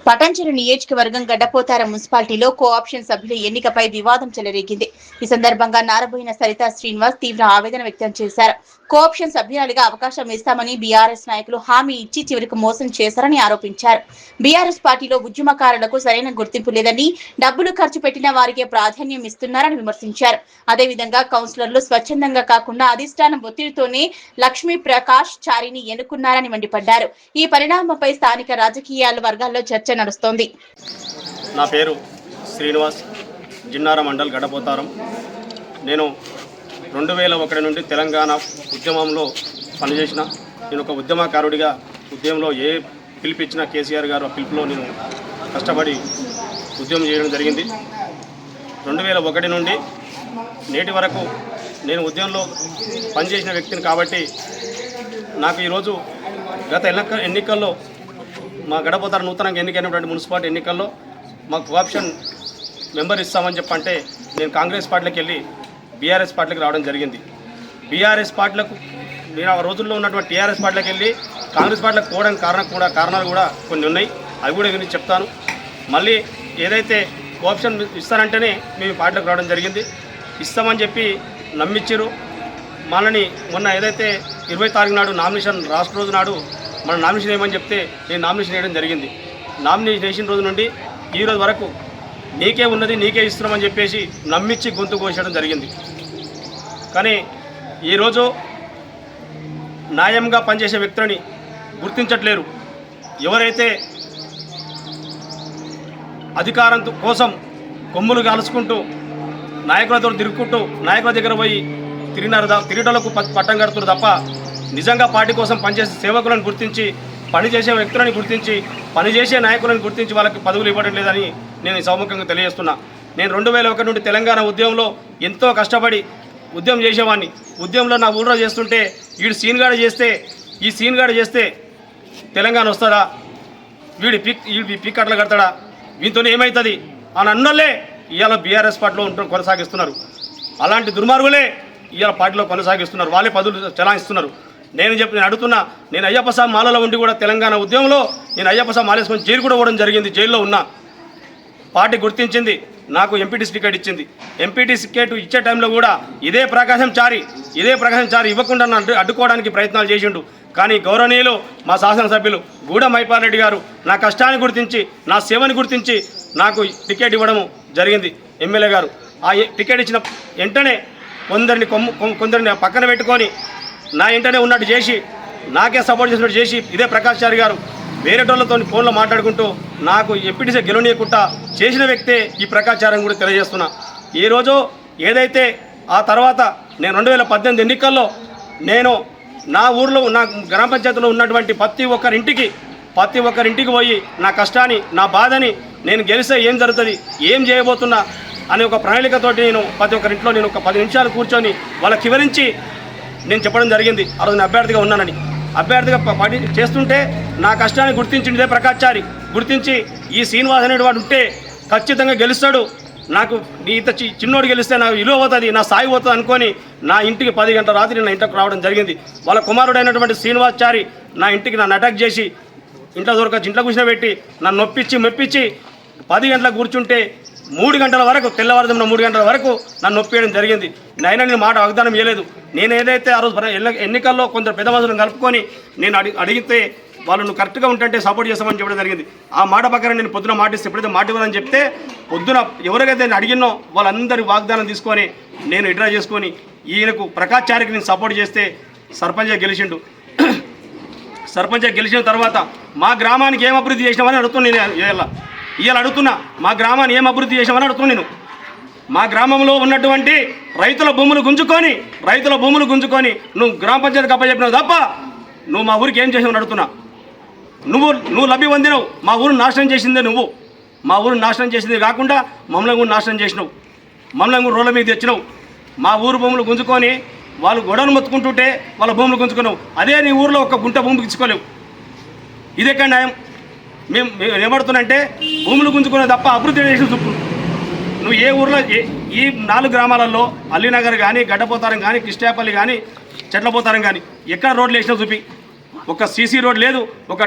పటాన్చెరు నియోజకవర్గం గడ్డపోతారం మున్సిపాలిటీలో కోఆప్షన్ సభ్యుల ఎన్నికపై వివాదం చెలరేగింది. ఈ సందర్భంగా నారబోయిన సరితా శ్రీనివాస్ తీవ్ర ఆవేదన వ్యక్తం చేశారు. కోఆప్షన్ సభ్యురాలిగా అవకాశం ఇస్తామని బీఆర్ఎస్ నాయకులు హామీ ఇచ్చి చివరికి మోసం చేశారని ఆరోపించారు. బీఆర్ఎస్ పార్టీలో ఉద్యమకారులకు సరైన గుర్తింపు లేదని, డబ్బులు ఖర్చు పెట్టిన వారికే ప్రాధాన్యం ఇస్తున్నారని విమర్శించారు. అదేవిధంగా కౌన్సిలర్లు స్వచ్ఛందంగా కాకుండా అధిష్టానం ఒత్తిడితోనే లక్ష్మీ ప్రకాష్ చారిని ఎన్నుకున్నారని మండిపడ్డారు. ఈ పరిణామంపై స్థానిక రాజకీయాల వర్గాల్లో చర్చ నడుస్తోంది. నా పేరు శ్రీనివాస్, జిన్నార మండల్ గడపోతారం. నేను 2001 నుండి తెలంగాణ ఉద్యమంలో పనిచేసిన. నేను ఒక ఉద్యమకారుడిగా ఉద్యమంలో ఏ పిలిపించినా కేసీఆర్ గారు ఆ పిలుపులో నేను కష్టపడి ఉద్యమం చేయడం జరిగింది. 2001 నుండి నేటి వరకు నేను ఉద్యమంలో పనిచేసిన వ్యక్తిని కాబట్టి నాకు ఈరోజు గత ఎన్నికల్లో మా గడపోతారు నూతనంగా ఎన్నికైనటువంటి మున్సిపాలిటీ ఎన్నికల్లో మాకు కోఆప్షన్ మెంబర్ ఇస్తామని చెప్పంటే నేను కాంగ్రెస్ పార్టీలకు వెళ్ళి బీఆర్ఎస్ పార్టీలకు రావడం జరిగింది. బీఆర్ఎస్ పార్టీలకు నేను ఆ రోజుల్లో ఉన్నటువంటి టీఆర్ఎస్ పార్టీలకు వెళ్ళి కాంగ్రెస్ పార్టీలకు పోవడానికి కారణాలు కూడా కొన్ని ఉన్నాయి. అవి కూడా గురించి చెప్తాను. మళ్ళీ ఏదైతే కోఆప్షన్ ఇస్తానంటేనే మేము పార్టీలకు రావడం జరిగింది. ఇస్తామని చెప్పి నమ్మించారు. మనని మొన్న ఏదైతే 20 తారీఖు నాడు నామినేషన్ రాష్ట్ర రోజు నాడు మన నామినేషన్ వేయమని చెప్తే నేను నామినేషన్ వేయడం జరిగింది. నామినేషన్ వేసిన రోజు నుండి ఈ రోజు వరకు నీకే ఉన్నది నీకే ఇస్తున్నామని చెప్పేసి నమ్మించి గొంతు కోసేయడం జరిగింది. కానీ ఈరోజు న్యాయంగా పనిచేసే వ్యక్తులని గుర్తించట్లేరు. ఎవరైతే అధికారం కోసం కొమ్ములు కాల్చుకుంటూ నాయకులతో తిరుగుకుంటూ నాయకుల దగ్గర పోయి తిరిగేటోళ్లకు పట్టం కడుతున్నారు తప్ప నిజంగా పార్టీ కోసం పనిచేసే సేవకులను గుర్తించి, పనిచేసే వ్యక్తులను గుర్తించి, పనిచేసే నాయకులను గుర్తించి వాళ్ళకి పదవులు ఇవ్వడం లేదని నేను సౌముఖంగా తెలియజేస్తున్నా. నేను 2001 నుండి తెలంగాణ ఉద్యమంలో ఎంతో కష్టపడి ఉద్యమం చేసేవాడిని. ఉద్యమంలో నా ఊళ్ళో చేస్తుంటే వీడు ఈ సీన్గాడు చేస్తే తెలంగాణ వస్తుందా, వీడి పిక్ అట్లా కడతాడా, వీటితో ఏమవుతుంది అని అన్నోళ్ళే ఇవాళ బీఆర్ఎస్ పార్టీలో కొనసాగిస్తున్నారు. అలాంటి దుర్మార్గులే ఇవాళ పార్టీలో కొనసాగిస్తున్నారు. వాళ్ళే పదవులు చెలాయిస్తున్నారు. నేను అడుగుతున్నా, నేను అయ్యప్ప స్వామి మాలలో ఉండి కూడా తెలంగాణ ఉద్యమంలో నేను అయ్యప్ప స్వామి మాలేసుకొని జైలు కూడా పోవడం జరిగింది. జైల్లో ఉన్నా. పార్టీ గుర్తించింది, నాకు ఎంపీటీసీ టికెట్ ఇచ్చింది. ఎంపీటీసీ టికెట్ ఇచ్చే టైంలో కూడా ఇదే ప్రకాశం చారి ఇవ్వకుండా నన్ను అడ్డుకోవడానికి ప్రయత్నాలు చేసిండు. కానీ గౌరవనీయులు మా శాసనసభ్యులు గూడ మైపాల్ రెడ్డి గారు నా కష్టాన్ని గుర్తించి, నా సేవని గుర్తించి నాకు టికెట్ ఇవ్వడం జరిగింది. ఎమ్మెల్యే గారు ఆ టికెట్ ఇచ్చిన వెంటనే కొందరిని పక్కన పెట్టుకొని నా ఇంటనే ఉన్నట్టు చేసి, నాకే సపోర్ట్ చేసినట్టు చేసి ఇదే ప్రకాష్ చారి గారు వేరేటోళ్లతో ఫోన్లో మాట్లాడుకుంటూ నాకు ఎంపీటీసీ గెలవనీయకుండా చేసిన వ్యక్తే ఈ ప్రకాష్ చారిని కూడా తెలియజేస్తున్నా. ఈరోజు ఏదైతే ఆ తర్వాత నేను 2018 ఎన్నికల్లో నేను నా ఊర్లో నా గ్రామ పంచాయతీలో ఉన్నటువంటి ప్రతి ఒక్కరింటికి పోయి నా కష్టాన్ని, నా బాధని, నేను గెలిస్తే ఏం జరుగుతుంది, ఏం చేయబోతున్నా అనే ఒక ప్రణాళికతోటి నేను ప్రతి ఒక్కరింట్లో నేను ఒక 10 నిమిషాలు కూర్చొని వాళ్ళకి వివరించి నేను చెప్పడం జరిగింది. ఆ రోజు నేను అభ్యర్థిగా ఉన్నానని. అభ్యర్థిగా చేస్తుంటే నా కష్టాన్ని గుర్తించిందే ప్రకాష్ చారి. గుర్తించి ఈ శ్రీనివాస్ అనేటువంటి ఉంటే ఖచ్చితంగా గెలుస్తాడు, నాకు ఇంత చిన్నోడు గెలిస్తే నాకు విలువ అవుతుంది, నా సాయి అవుతుంది అనుకొని నా ఇంటికి 10 గంటల రాత్రి నా ఇంటికి రావడం జరిగింది. వాళ్ళ కుమారుడైనటువంటి శ్రీనివాస్ చారి నా ఇంటికి నన్ను అటాక్ చేసి ఇంట్లో కూర్చోబెట్టి నన్ను మెప్పించి 10 గంటలకు కూర్చుంటే 3 గంటల వరకు, తెల్లవారుజామున 3 గంటల వరకు నన్ను నొప్పియడం జరిగింది. అయినా నేను మాట వాగ్దానం ఇవ్వలేదు. నేను ఏదైతే ఆ రోజు ఎన్నికల్లో కొందరు పెద్ద మనుషులను కలుపుకొని నేను అడిగితే వాళ్ళు నువ్వు కరెక్ట్గా ఉంటే సపోర్ట్ చేస్తామని చెప్పడం జరిగింది. ఆ మాట ప్రకారం నేను పొద్దున మాటిస్తే ఎప్పుడైతే మాట ఇవ్వాలని చెప్తే పొద్దున ఎవరికైతే నేను అడిగినో వాళ్ళందరి వాగ్దానం తీసుకొని నేను విత్డ్రా చేసుకొని ఈయనకు ప్రకాష్ చారికి నేను సపోర్ట్ చేస్తే సర్పంచ్గా గెలిచిండు. సర్పంచ్గా గెలిచిన తర్వాత మా గ్రామానికి ఏం అభివృద్ధి చేసినామని అడుగుతున్నాను. నేను ఇవాళ అడుగుతున్నా, మా గ్రామాన్ని ఏం అభివృద్ధి చేసామని అడుగుతున్నాను నేను. మా గ్రామంలో ఉన్నటువంటి రైతుల భూములు గుంజుకొని నువ్వు గ్రామ పంచాయతీకి అప్పచెప్పినావు తప్ప నువ్వు మా ఊరికి ఏం చేసావని అడుగుతున్నా. నువ్వు లబ్ధి పొందినావు, మా ఊరిని నాశనం చేసిందే నువ్వు. మా ఊరిని నాశనం చేసింది కాకుండా మమ్మల్ని కూడా నాశనం చేసినావు. మమ్మల్ని కూడా రోడ్ల మీద తెచ్చినావు. మా ఊరు భూములు గుంజుకొని వాళ్ళు గొడవను మొత్తుకుంటుంటే వాళ్ళ భూములు గుంజుకున్నావు. అదే నీ ఊరిలో ఒక గుంట భూమికి ఇచ్చుకోలేవు. ఇదే న్యాయం. మేము ఏమడుతున్నంటే భూములు గుంజుకునే తప్ప అభివృద్ధి చేసిన చూపు. నువ్వు ఏ ఊర్లో ఈ 4 గ్రామాలలో అల్లీనగర్ కానీ, గడ్డపోతారం కానీ, కిష్టాపల్లి కానీ, చెట్లపోతారం కానీ ఎక్కడ రోడ్లు వేసినా చూపి. ఒక సీసీ రోడ్ లేదు, ఒక